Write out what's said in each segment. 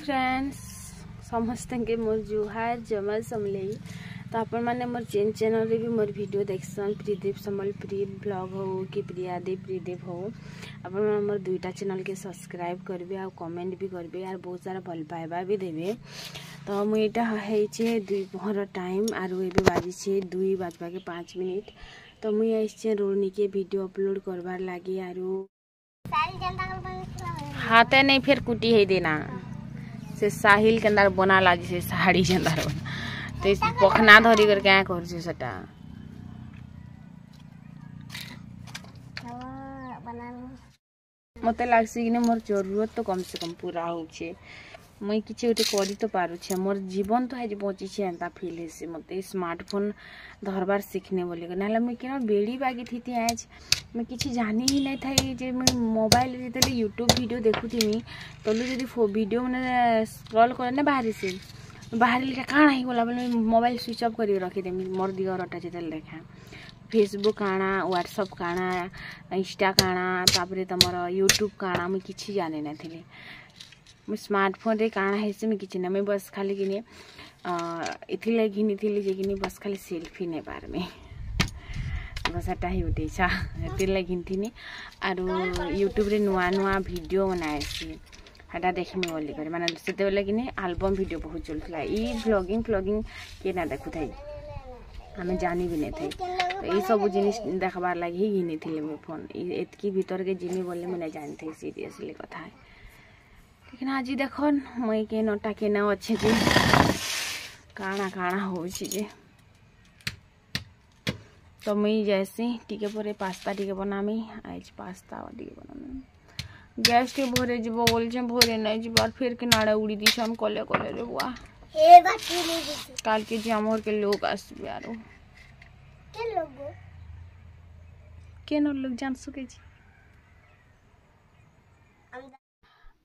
Friends समस्त के मोर जुहार जमा समले तो आपण माने मोर चैनल रे भी मोर वीडियो देखसन प्रीदीप सम्बलपुरी ब्लॉग हो कि प्रियादेव प्रीदेव हो आपण मोर दुईटा चैनल के सब्सक्राइब करबे आ कमेंट भी करबे और बहुत सारा भल पाइबा भी देबे। तो मु एटा हेचे 2 पहर टाइम आरो एबे बाजी छे 2:05 तो मु आइछे रोनी के वीडियो अपलोड करबार लागि आरो हाथे नहीं फिर कुटी है देना से साहिल के अंदर बना लागी से साड़ी के अंदर तो पखना धरी कर क्या कर सेटा मते लागसी कि मोर जरूरत तो कम से कम पूरा होछे मुई किछि उठे करी तो पारु छे मोर जीवन तो आज बची छे एंता फील हेसे मते स्मार्टफोन धरबार सीखने बोले नाला मुई केना बेड़ी बागी थी आज मैं किछि जानी ही नहीं थाई जे मैं मोबाइल जेते यूट्यूब वीडियो देखुथीमी तलु जदी वीडियो माने स्क्रॉल करने बाहर से बाहर लिखा काना ही बोला बोले मोबाइल स्विच ऑफ करी रखी देमी मोर दिगरटा जेते देखा फेसबुक काना व्हाट्सएप काना इंस्टा काना तापरे तमर यूट्यूब काना मैं किछि जाने ना थिले मैं स्मार्टफोन रे काना हेसे मैं किछि ना मैं बस खाली किने इथिले घिनी थिली जे किने बस खाली सेल्फी ने बार में बसटा ही उठेछा तिले घिनथिनी आरो यूट्यूब रे नुआ नुआ वीडियो बनाएसी हटा देखमी बोली करे माने सेते बेले किने एल्बम वीडियो बहुत चलथला ई व्लॉगिंग के ना देखु थाई हमें जानी भी नहीं थी तो ये सब जिनिस देखबार लागि ही घिनी थिले मैं फोन एतकी भीतर के जिनी बोले मैं जानी थी सीरियसली कथा है लेकिन आज देखन मैं के नटा के ना अच्छे जे काना काना हो जे तो मैं जैसे टिके परे पास्ता टिके बनामी आज पास्ता टिके बनामी गैस के भरे जीव बोल भरे नहीं जीवार फिर के नाड़ा उड़ी दी हम कले कले रे बुआ काल के जामोर के लोग आसबे आरो के लोग जान सके छी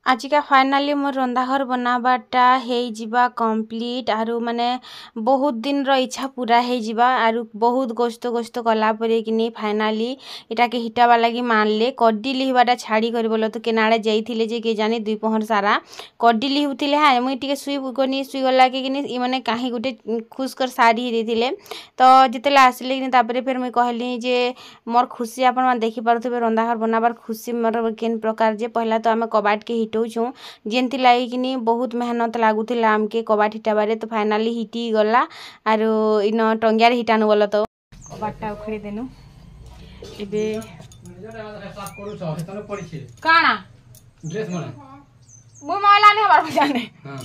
आजिका फाइनाली मोर रंधाघर बनाबाटा हे जिबा कंप्लीट आरु माने बहुत दिन रो इच्छा पूरा हे जिबा आरु बहुत गोस्त कला परे किनी फाइनाली एटा के हिटाबा लागि मानले कड्डी लिहबाटा छाड़ी कर बोलो तो केनाडा जाइथिले जे के जाने 2 पहर सारा कड्डी लिहुथिले हा मुई टिके सुई गला के किनी ई माने काहे गुटे खुश कर साड़ी देथिले तो जितेला आसले किनी तापरे फिर मुई कहली जे मोर खुशी आपन मान देखि पारुथबे रंधाघर बनाबार खुशी मोर केन प्रकार जे पहला तो हमें कबाट के जेंती लगी कि बहुत मेहनत लगुला आमके कबाट हिटाबारे तो फाइनाली हिटी गला आरो इन टंगियार हिटानु गला तो कबाटटा उखड़ी देनु एबे काना ड्रेस माने मु माला ने हमार जाने हां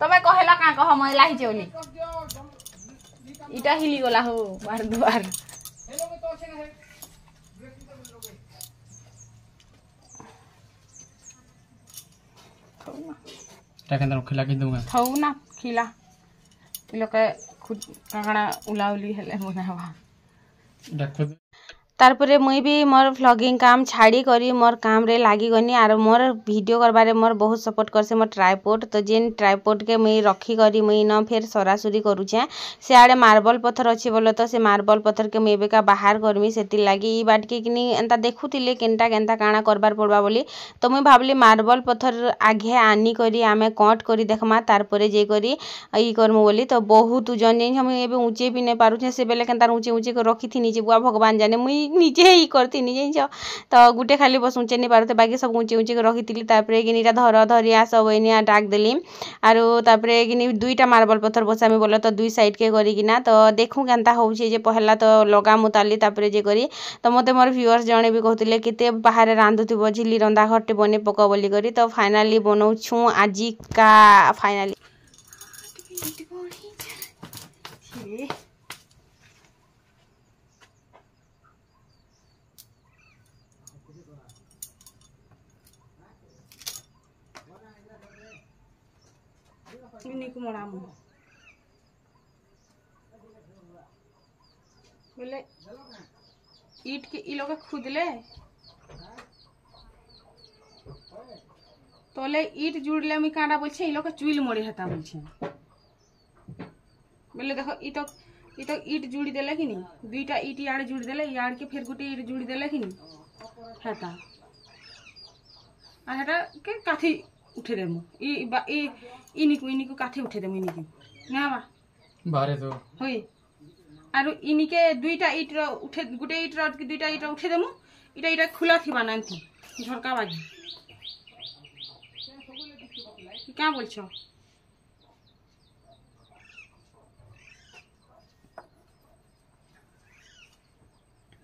तबे कहेला का कह मैला हि जेउली इटा हिली गला हो बार दुआर टाकंदर खिला के दूंगा थौ ना खिला इ लोग के खुद काकड़ा उलाउली हेले बनावा देखो तारपरे मुई भी मोर व्लॉगिंग काम छाड़ी करी मोर काम रे लागी गनी आरो मोर वीडियो करबारे मोर बहुत सपोर्ट करसे मोर ट्राइपॉड तो जेन ट्राइपॉड के मुई रखी करी मुई न फिर सरासुरी करूछे से आड़े मार्बल पत्थर अछि बोलो तो से मार्बल पत्थर के मुई बेका बाहर करमी सेति लागी ई बाट के किनी एंता देखुतिले केनटा केनता काना करबार पड़बा बोली तो मुई भाबली मार्बल पत्थर आगे आनी करी आमे कट करी देखमा तारपरे जे करी ई करमु बोली तो बहुत जन हम एबे ऊंचे भी नै पारुछे से बेले केनता ऊंचे को रखी थी नीचे बुआ भगवान जाने मुई नीचे ही करती नहीं जाइछ तो गुटे खाली बस ऊंचे नहीं पारते बाकी सब ऊंचे ऊंचे रखी थी तापरे कि नीटा धरिया सब एनिया डाक देली आरो तापरे कि दुईटा मार्बल पत्थर बसामी बोला तो 2 साइड के करी किना तो देखू केनता होउछे जे पहला तो लगा मुताली तापरे जे करी तो मते मोर व्यूअर्स जणे भी कहतिले केते बाहर रांधुथिबो झिली रंधा घरटे बने पका बोली करी तो फाइनली बनौछु आजी का फाइनली को मरामु बोले ईट के ई लोग खुदले तोले ईट जुड़ले मी कांडा बोलछे ई लोग चुइल मोड़े हता बोलछे बोले देखो ई तो ईट जुड़ी देले कि नहीं 2टा ईट याड जुड़ी देले याड के फिर गुटे ईट जुड़ी देले कि नहीं हेता आ हेटा के काठी उठे देमु इनिको काठी उठे देमु इनिको नाबा बाहरे तो होई आरो इनिके दुईटा इट रो उठे गुटे इट रो के दुईटा इट उठे देमु इटा खुला थिबा नांती झरका बाजी क्या बोलछो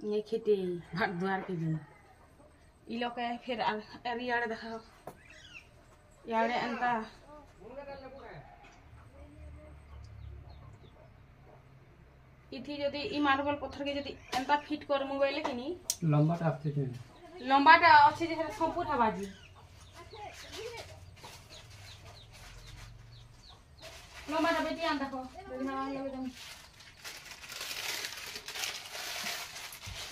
ये खेते घर द्वार के दिन इ लोग के फिर अरे यार देखा यार अंता इथि जदी इ मार्बल पत्थर के जदी अंता फिट कर मोबाइल के नी लंबाटा आते के लंबाटा अछि जे संपूर्ण हवाजी लंबाटा बेटी आन देखो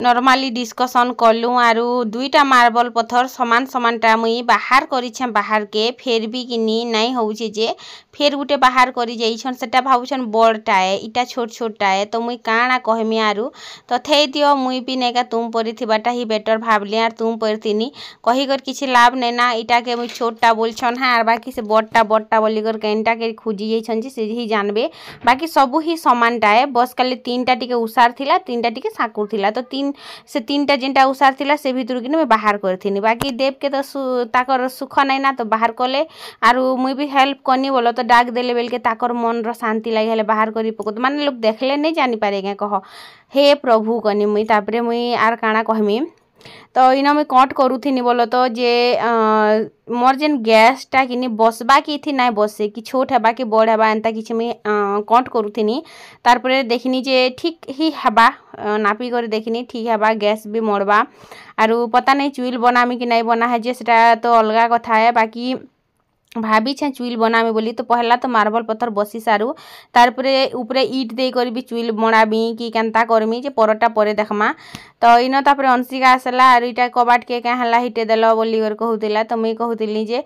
नॉर्मली डिस्कशन कलु आरु दुईटा मार्बल पत्थर समान समानटा मुई बाहर करिछे बाहर के फेर भी किनी नहीं होउछे जे फेर गुटे बाहर करी जाइछन सेटा भाबुछन बड़टाए इटा छोट छोटटाए तो मुई काना कहमी आरु तथै दियो मुई भी नेका तुम परिथिबाटा ही बेटर भाबले आर तुम परिथिनी कही कर किछि लाभ नेना इटा के मुई छोटटा बोलछन हां आर बाकी से बड़टा बोली कर केनटा के खुजी जाइछन जे से ही जानबे बाकी सबु ही समानटाए बस खाली तीनटा टिके उसार थिला तीनटा टिके साकुर थिला तो तीनटा जेनटा उसार थिला से भितर कि मैं बाहर करथिनी बाकी देव के तो ताकर सुख नहीं ना तो बाहर कले आरु मुई भी हेल्प करनी बोलो तो डाक देले बेल के ताकर मन रो शांति लागे हेले बाहर करी पको माने लोग देखले नहीं जानी पारे कह हे प्रभु कनी मुई तापरे मुई आर काना कहमी तो इना मुई कट करूथिनी बोलो तो जे मोर जेन गैसटा किनी बसबा कि थी ना बसे कि छोट हेबा कि बड़ हेबा एंता किछि मुई कट करूथिनी तारपरे देखिनी जे ठीक ही हेबा नापी कर देखिनी ठीक हेबा गैस भी मरबा आरु पता नहीं चुइल बनामी कि नहीं बना है जे सेटा तो अलगा कथा है बाकी भाभी छे चुइल बनामी बोली तो पहला तो मार्बल पत्थर बसी सारू तारपरे ऊपरे ईट दे कर भी चुइल बनाबी कि केनता करमी जे परटा परे देखमा तो इन तापरे अंशिका आसला आर इटा कबाट के क्या हला हिटे देलो बोली कर कहूतिला तो मुई कहूतिली जे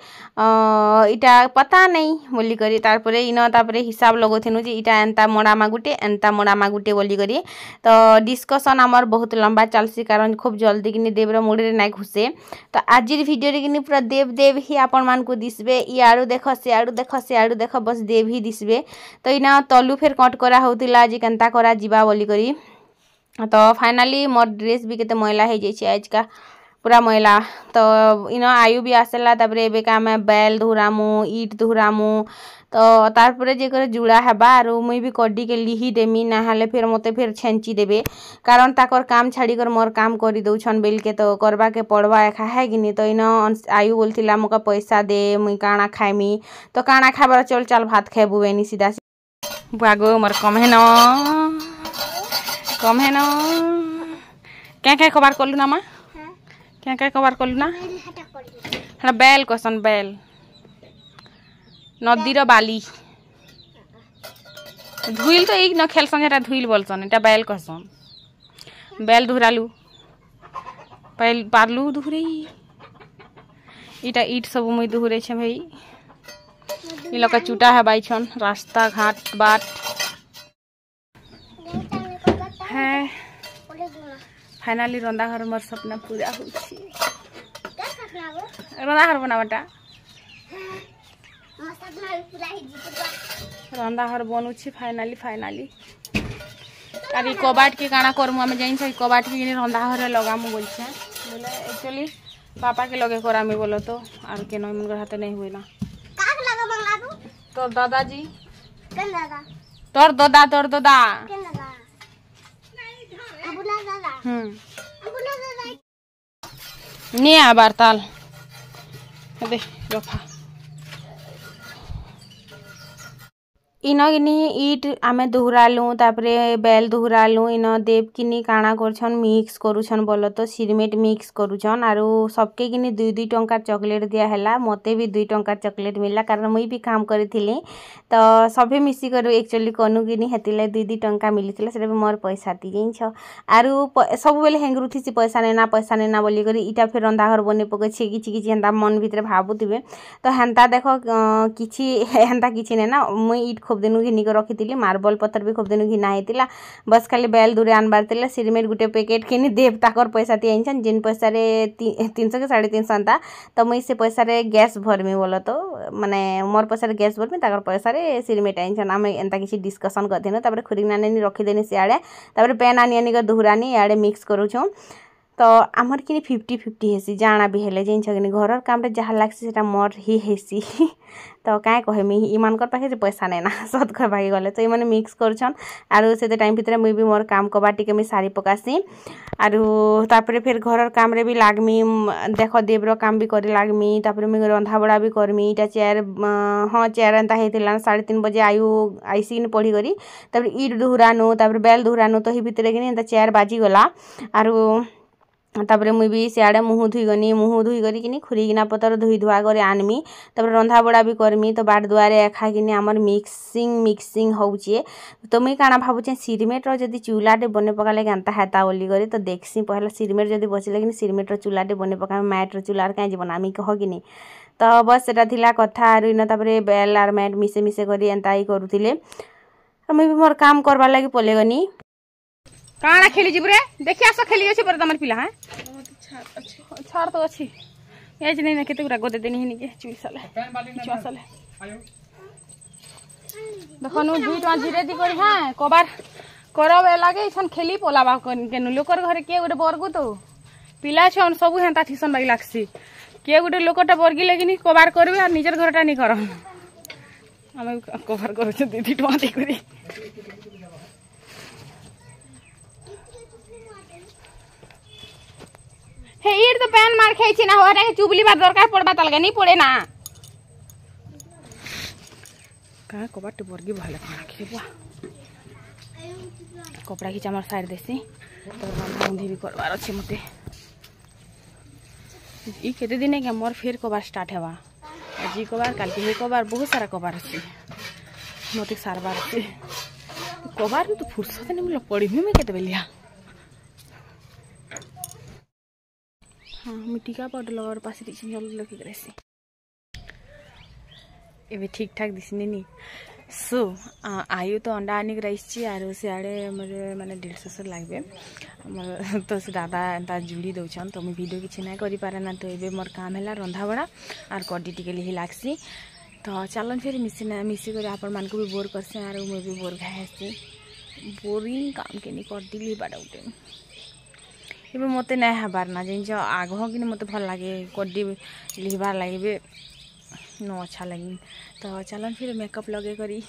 इटा पता नहीं बोली करी तारपरे इन तापरे हिसाब लगोथिनु जे इटा एंता मोड़ामा गुटे बोली करी तो डिस्कशन आमर बहुत लंबा चलसी कारण खूब जल्दी किनी देवर मुड़े ना घुसे तो आज वीडियो रे किनी पूरा देव ही आपण मान को दिसबे इयाड़ू देख सियाड़ू देख बस देव ही दिसबे तो इना तलु फेर कट करा होतिला जे केनता करा जीवा बोली करी तो फाइनली मोर ड्रेस भी केते मैला हो जाइए आज का पूरा मैला तो इन आयु भी आसला तापर एबे का मैं बैल धुरामु ईट धुरामु तो तारपरे जे करे जुड़ा हेबा आर मुई भी कड्डी के लिही देमी ना हाले फिर मते फिर छेंची देबे कारण ताकर काम छाड़ी कर मोर काम करी दउछन बेल के तो करबा के पड़वा एखा है कि नहीं तो इन आयु बोलथिला मोका पैसा दे मुई काना खाइमी तो काना खाबर चल भात खाइबु बेनी सीधा बागो मोर कम है न क्या खबर कलु ना माँ क्या खबर कलु ना हाँ बैल कसन बैल नदीर बाली धुइल तो एक न खेलसन एटा धुइल बोलसन एटा बैल कहसन बैल धुरालु बैल पारलु धुरे इटा ईट सब मुई धुरे छे भाई इ लोग चूटा है बाइछन रास्ता घाट बाट है फाइनली रंधा घर मोर सपना पूरा होछि रंधा घर बनावटा रंधा घर बनुछि फाइनली अरे कबाट के काना करमु हमें जाइन छै कबाट के रंधा घर लगामु बोलछे बोले एक्चुअली पापा के लगे करामी बोलो तो आर के न मन हाथे नहीं हुए ना काक लगा मंगाबू तो दादाजी केन दादा तोर दादा केन दादा अबुला दादा अबुला दादा ने आबार ताल दे रखा इनो किनी ईट आमे दोहरालु तापरे बेल दोहरालु इनो देव किनी काना करछन मिक्स करूछन बोलो तो सिरमेट मिक्स करूछन आरो सबके किनी 2-2 टंका चॉकलेट दिया हैला मते भी 2 टंका चॉकलेट मिलला कारण मुई भी काम करथिली तो सभे मिसी करू एक्चुअली कनु किनी हेतिले 2-2 टंका मिलिथिला सेटा भी मोर पैसा दी गइछ आरो सब बेले हेंगरुथिसी पैसा नेना बोली करी इटा फिर रंधा घर बने पके छे किछि हेंदा मन भितरे भाबुतिबे तो हेंता देखो किछि हेंता किछि नेना मुई ईट खूब दिन घिनी रखी मार्बल पत्थर भी खूब दिन घिना होता बस खाली बेल दूरे आनबार सिमेंट गुटे पैकेट किनी देव ताकर पैसा तीन जिन पैसा 300 के 350 अंता तो मुई से पैसा गैस भरमी बोल तो माने मोर पैसा गैस भरमी ताकर पैसा सिमेंट आइन आम एंता किसी डिस्कसन कर खुरी नानी रखीदेनी सियाड़े पेन आनी दुहरानी इे मिक्स करूँ तो आमर कि 50-50 हेसी जाना भी हेले जिन कि घर काम रे जहाँ लागसी सेटा मोर ही हेसी तो क्या कहमी इन पाखे पैसा नहीं ना सत कहवाके गले तो ये मिक्स करछन आरु से टाइम भितर मुई भी मोर काम कबा टिके मुई सारी पकासी आरु तापरे फिर घर काम रे भी लागमी देख देवर काम भी करे लागमी तापरे मुई रंधा बड़ा भी करमी इटा चेयर हाँ चेयर एंता हेतिला 3:30 बजे आईसी पढ़ी करी तापरे ईट दुहरानु तापरे बेल दुहरानु तो ही भितर कि एंता चेयर बाजी गला आरु तापरे मुई भी सियाड़े मुँह धुईगनी मुँह धुई करी खुरीगिना पतर धुई धुआ कर आनमी तापरे रंधा बड़ा भी करमी तो बाट दुआरे एखा कि आमर मिक्सिंग होचे तो मुई काना भावुचे सिरमेट जदि चूलाटे बने पकाले एंता हेता बोली करी तो देखसी पहला सिरमेट जदि बचिले कि सिरमेट चूलाटे बने पका मैट चूलार कहीं बनामी कह कि तो बस सेटा थिला कथा आरु इन तापरे बेल आर मैट मिसे मिसे करी एंता ही करुथिले मुई भी मोर काम करबार लागि पलेगनी काना खेली जिबरे देखि आस खेली अछि पर तमर पिला हैं छाड़ तो अछि एज नहीं ना केते गुरा गोदे देनी हिनी के चुई साले चुआ साले देखनु दुईटा धीरे दी करी हां कबार करब लागे छन खेली पोलाबा के लोकर घरे के गुटे बरगु तो पिला छन सब हेंता थिसन बाई लागसी के गुटे लोकटा बरगी लेगिनी कबार करबे आ निजर घरटा नहीं करम हम कबार करू छ दीदी टवा दे करी हे ईर तो पैन मार खाई ना हो के चुबली बार दरकार पड़बा तलगा नहीं पड़े ना का कबाट बरगी भले खेबा कपड़ा खींचा मार साइड देसी तो बंधी भी करवार अच्छे मते ई केते दिन के मोर फिर कबार स्टार्ट हेबा आज कबार काल के कबार बहुत सारा कबार अछि मते सारबार अछि कबार तो फुर्सत नहीं मिल पड़ी में केते बेलिया हाँ मिट्टिका पाउडर लगार पास जल्दी लखी करे एवं ठीक ठाक दिसने नी सो आयु तो अंडा आनिक रही आर सियाड़े मोर माने 150 लगे तो से दादा एंता जुड़ी दौन तो मुझे वीडियो किसी ना करि पारे ना तो ये मोर काम है रंधा बड़ा आर कड्डी टिके लिहि लागसी तो चलन फिर मिसिक आपण मान को भी बोर करसे आर मुझे भी बोर खाएसी बोरिंग काम के कड्डी लिबाटा उठे ये मत नहीं हबार ना जिन आग कि मत भल लगे कड्डी लिहबार लगे न अच्छा लगे तो चलन फिर मेकअप लगे करी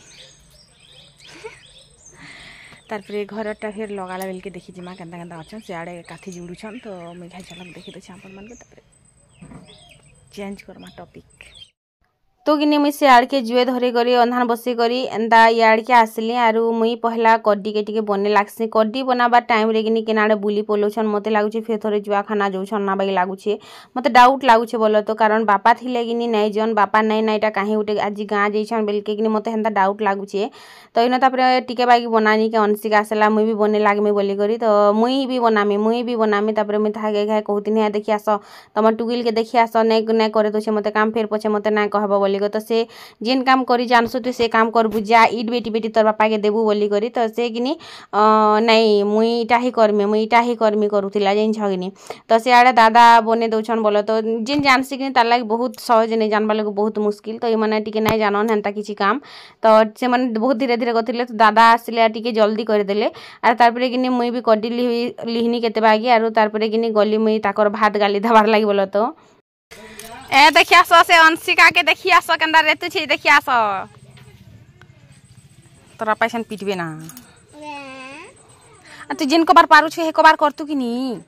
तारपरे घरटा फिर लगाला बेल के देखी जिमा केंता केंता अच्छा सियाड़े काथी जुड़ुछन तो मुझे चलक देखी दे आपण मान के चेंज करमा टॉपिक तो कि मुई से आड़ के जुए धरे करी अंधान बसी करी एंता याड़ के आसली आरु मुई पहला कड्डी के टिके बने लागसी कड्डी बनाबार टाइम रे कि केनाडे बुली पोलोछन मते लागुचे फिर थोड़े जुआ खाना जोछन ना बाई लागुचे मते डाउट लागुचे बोलो तो कारण बापा थिले कि नहीं जन बापा नहीं ना एटा काहे उठे आज गाँ जैछन बेल के कि मते हेंता डाउट लागुचे तो इन तापरे टिके बाई बनानी के अनसिक आसला मुई भी बने लागमी बोली करी तो मुई भी बनामी तापरे मुई थागे घाय कहतिन है देखि आस तम टुगिल के देखि आस नै करे तो मते काम फिर पछे मते ना कहबो बोली तो से जेन काम करी जानसु तो से काम करबु जा ईट बेटी बेटी तोर बापा के देबू बोली करी तो से कि नहीं मुई इटा ही करमी करूथिला जेन छगिनी तो से आड़े दादा बने दउछन बोलो तो जेन जानसी कि तार लाग बहुत सहज नहीं जानबा लगे बहुत मुश्किल तो ये टिके नहीं जानन हेंता किछि काम तो से मन बहुत धीरे धीरे करथिले तो दादा आसिले टिके जल्दी कर देले आर तारपरे कि मुई भी कड्डी लिहिनी केते बागी आर तारपरे कि गली मुई ताकर भात गाली धबार लागि बोलो तो ए देखि आस से अंशिका के देखि आस केंदा रेतु छी देखि आस तोरा पैसन पिटबे ना तू जिन कबार पारू छ हे कबार करतु कि नी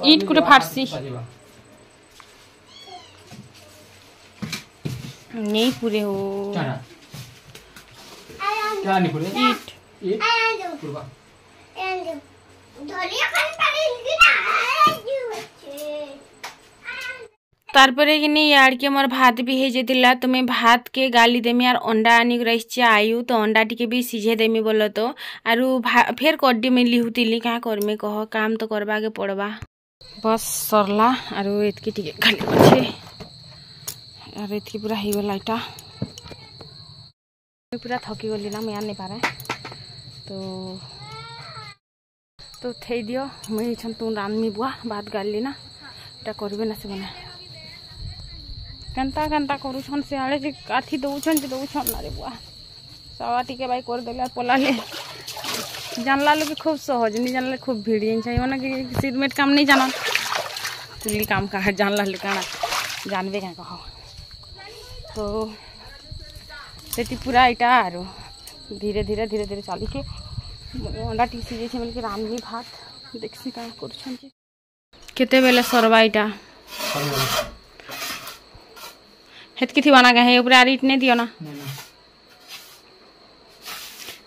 ईट कुटे फाटसी नहीं पूरे हो क्या नहीं पूरे ईट पूरा तारपरे कि यार के मोर भात भी हो जाता तो मैं भात के गाली देमी और अंडा आनी रही आयु तो अंडा टी भी सीझे देमी बोल तो आरु फेर कड्डी में लिहुतिली क्या करमी कह काम तो करवा के पड़वा बस सरला आरु एतकी टी खाली अच्छे और एतकी पूरा हो गला इटा पूरा थकी गली ना मैं नहीं पारे तो थे दियो मुझे छन तू रांधमी बुआ भात गाली ना इटा करबे ना से बना केन्ता केन्ता करूछन से आड़े जे काठी दउछन ना रे बुआ सवा टिके भाई कर देला पलाले जानला लोग खूब सहज नहीं जानले खूब भिड़ियन चाहिए माने कि सिरमेट काम नहीं जाना कुली काम का जानला ले काना जानबे क्या कहो तो सेती पूरा इटा आरो धीरे धीरे चली के अंडा टी सीजे छे मिलके रांधनी भात देखसी का करछन जे केते बेले सरवा इटा हेतकी थी बना गए ऊपर आरी इतने दियो ना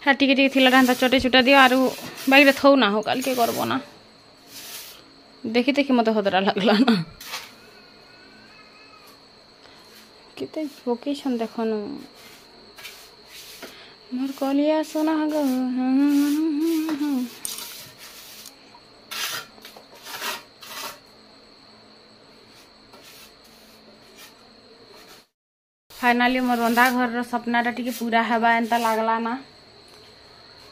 हाँ टिके थिला रहता चटे चुटा दियो आरु बैग थौ ना हो काल के करबो ना देखी मत हदरा लगला ना केते लोकेशन देखन मोर कलिया सोना गो फाइनाली मोर रंधा घर सपनाटा टी पूरा हवा एंता लगला ना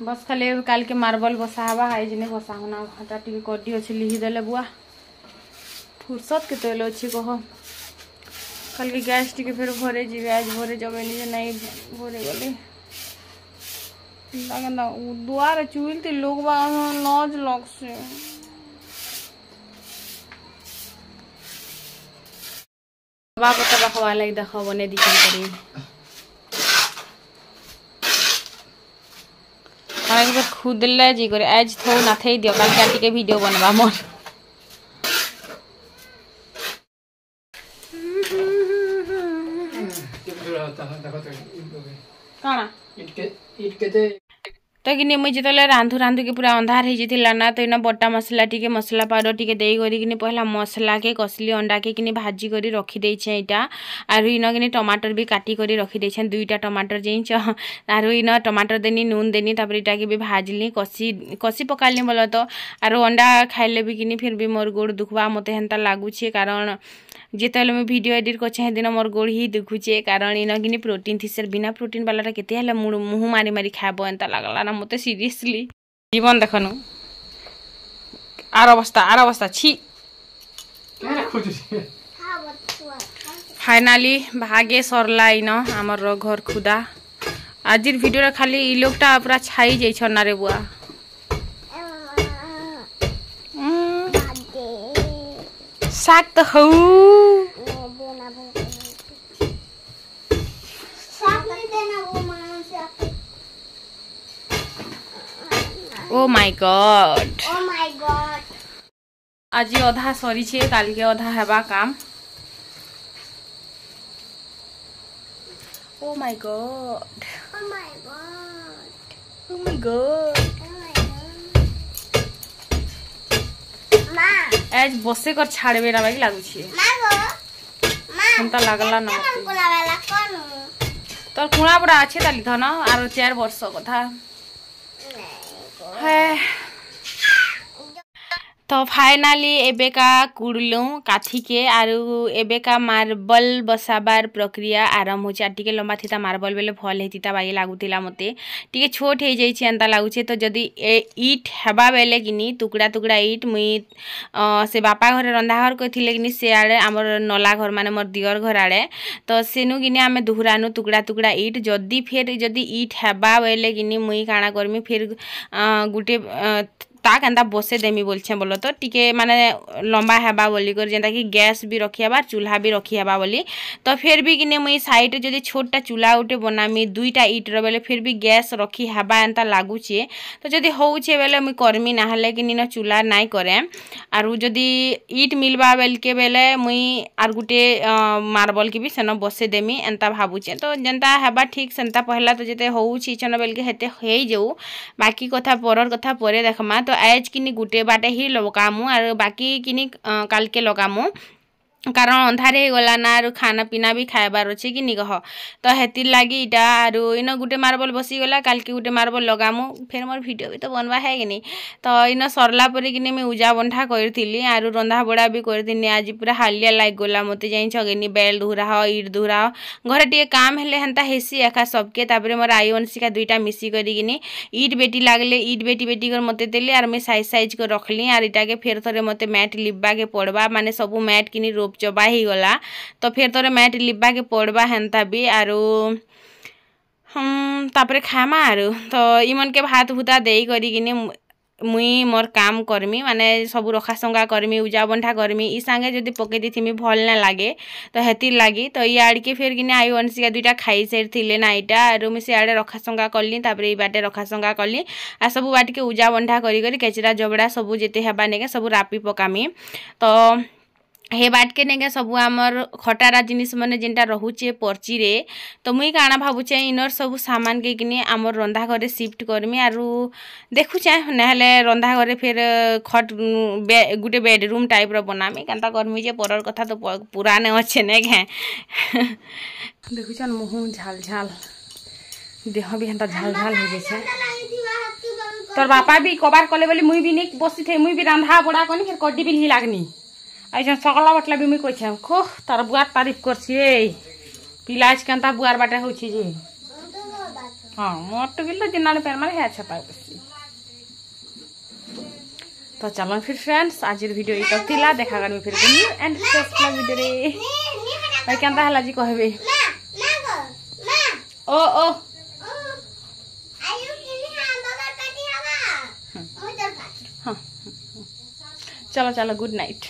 बस खाली काल के मार्बल बसा हवा आज नहीं बसा होना हटा टी कड्डी अच्छे लिहिदेले बुआ फुर्सत के अच्छी कह कल के गैस टी फिर भरे जी आज भरे जगह नहीं भरे गले दुआर चुलती लोग लॉज लग से पता रखवा लगे देखो बने दिखन करी एक बार खुद ले जी करे आज थो ना थे दियो कल काटी के वीडियो बनवा मोर काना इट के तो कि मुझे जिते रांधु के पूरा अंधार हो जाता ना तो इना बटा मसला टी मसला पाउडर टी दे पहला मसला के कसली अंडा के कि भाजी कर रखी देछे इटा आरु इन कि टमाटर भी काटी कर रखी देछे दुईटा टमाटर जेच आरु इन टमाटर देनी नून देनी तापर इटा के भी भाजली कसी पकाली बोल तो आरु अंडा खाइले भी कि फिर भी मोर गोड़ दुखवा मते हेन्ता लागुछे कारण जिते मैं वीडियो एडिट कर दिन मोर गोड़ ही दुखुचे कारण इन कि प्रोटीन थी सर बिना प्रोटीन वाला केते मुँह मारी मारी खाब एंता लगला ना मत सीरियसली जीवन देखनु आर अवस्था छी फाइनाली भागे सरला इन आमर घर खुदा आज वीडियो खाली इ लोगटा पूरा छाई जाइछन ना रे बुआ साग तो हौ ओ माय गॉड आज अधा सरी छे काल के अधा हेबा काम oh my God oh my God आज बसे कर छाड़बे ना बाकी लागू छे हमता लागला ना तोर कुणा बड़ा अच्छे ताली था ना आरो 4 वर्ष कथा है तो फाइनाली एबेका कुड़लू काथी के आरु एबेका मार्बल बसाबार प्रक्रिया आरंभ हो टिके लंबा थीता मार्बल बेले भल हेतिता बाई लागुतिला मते टिके छोट हे जाई छै अंता लागुछे तो जदी ईट हेबा बेले किनी टुकड़ा टुकड़ा ईट मुई से बापा घर रंधा घर कथिले किनी से आड़े हमर नला घर माने मोर दियर घर आड़े तो सेनु किनी आमे दुहरानु टुकड़ा टुकड़ा ईट जदी फेर जदी ईट हेबा बेले किनी मुई काना करमी फिर गुटे ताक एंता बसे देमी बोलछे बोलो तो टिके माने लंबा हेबा बोली कर जेंता कि गैस भी रखी हेबा चूल्हा भी रखी हेबा बोली तो फिर भी किने मुई साइड जदी छोटा चूल्हा उठे बनामी दुईटा इट रो बेले फिर भी गैस रखी हेबा एंता लागुचे तो जदी होउछे बेले मुई करमी ना हले कि निनो चूल्हा नाइ करे आरु जदी इट मिलबा बेल के बेले मुई आर गुटे मार्बल के भी सेनो बसे देमी एंता भाबुचे तो जेंता हेबा ठीक सेंता पहला तो जेते होउछि छन बेल के हेते हेइ जाऊ बाकी कथा परर कथा परे देखमा तो आज किनी गुटे बाटे ही लगामु और बाकी किनी काल के लगामु कारण अंधारे गला ना आरु खाना पीना भी खाइबार अच्छे कि कह तो हेतिर लगी इटा आरु इन गुटे मार्बल बसी गला काल के गुटे मार्बल लगामु फिर मोर वीडियो भी तो बनवा है कि नहीं तो इन सरला पर कि मैं उजा बंठा करी आरु रंधा बड़ा भी करथिनी आज पूरा हालिया लाग गला मत जाई छगेनी बेल धुरा इट धुरा घर टे काम हेले हेंता हेसी एका सबके तापर मोर आई अंशिका दुईटा मिसी करिकिनी इट बेटी लागले इट बेटी बेटी कर मते देले आर मैं साइज साइज कर रखली आर इटा के फिर थरे मते मैट लिबा के पड़बा माने सबू मैट किनी रोप चबा ही गला तो फिर तोरे मैट लिबा के पड़बा हेंता भी आरु तापरे खामा आरु तो इमन के भात भूता देई करी किने मुई मोर काम करमी माने सब रखा संगा करमी उजा बंठा करमी ई संगे जदी पके दिथिमी भल ना लागे तो हेतिर लागी तो ई आड़ के फिर किने आयु अंशिका दुईटा खाई सेर थिले ना इटा आरु मी से आड़े रखा संगा करली तापरे ई बाटे रखा संगा करली आ सब बाट के उजा बंठा करी करी केचरा जबड़ा सब जेते हेबा नेके सब रापी पकामी तो हे बाट के नेगे सब आमर खटारा जिनिस माने जेनटा रहुचे पर्ची रे तो मुई काना भाबुचे इनर सब सामान के किने आमर रंधा घरे शिफ्ट करमी आरु देखुचे नहले रंधा घरे फिर खट गुटे बेडरूम टाइप रो बनामी कांता करमी जे परर कथा तो पुराने अच्छे ने घे देखुचन मुहु झाल झाल देह भी हंता झाल झाल हो जैसे तोर बापा भी कबार कले बोली मुई भी नहीं बसी थे मुई भी रंधा बड़ा कनी फिर कड्डी भी ही लागनी ऐसा सकला बटला भी मुई कइछे खो तार बुआर तारीफ करछे पिलाज केनता बुआर बाटे होछि जे हां मोर तो गिल जिनाने पेर मारे है छपा तो चलो फिर फ्रेंड्स आज वीडियो इतो थिला देखा करमी फिर न्यू एंड फ्रेश वीडियो रे भाई केनता हला जी कहबे ओ ओ चलो चलो गुड नाइट।